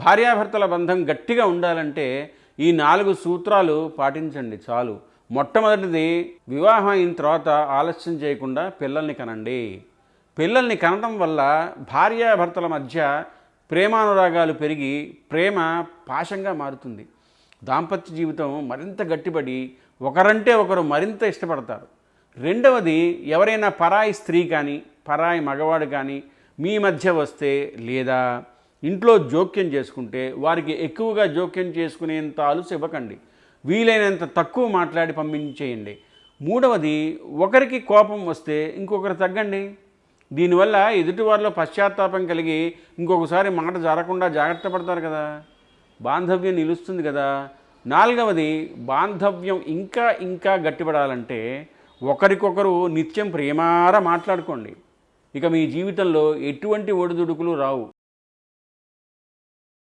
భార్యాభర్తల బంధం గట్టిగా ఉండాలంటే ఈ 4 సూత్రాలు పాటించండి చాలు. మొట్టమొదటిది, వివాహం అయిన తర్వాత ఆలస్యం చేయకుండా పిల్లల్ని కనండి. పిల్లల్ని కనడం వల్ల భార్యాభర్తల మధ్య ప్రేమానురాగాలు పెరిగి ప్రేమ పాశంగా మారుతుంది. దాంపత్య జీవితం మరింత గట్టిపడి ఒకరంటే ఒకరు మరింత ఇష్టపడతారు. రెండవది, ఎవరైనా పరాయి స్త్రీ కానీ పరాయి మగవాడు కానీ మీ మధ్య వస్తే లేదా ఇంట్లో జోక్యం చేసుకుంటే వారికి ఎక్కువగా జోక్యం చేసుకునేంత అలుసు ఇవ్వకండి. వీలైనంత తక్కువ మాట్లాడి పంపించేయండి. మూడవది, ఒకరికి కోపం వస్తే ఇంకొకరు తగ్గండి. దీనివల్ల ఎదుటివారిలో పశ్చాత్తాపం కలిగి ఇంకొకసారి మాట జారకుండా జాగ్రత్త పడతారు కదా, బాంధవ్యం నిలుస్తుంది కదా. నాలుగవది, బాంధవ్యం ఇంకా ఇంకా గట్టిపడాలంటే ఒకరికొకరు నిత్యం ప్రేమార మాట్లాడుకోండి. ఇక మీ జీవితంలో ఎటువంటి ఒడిదుడుకులు రావు.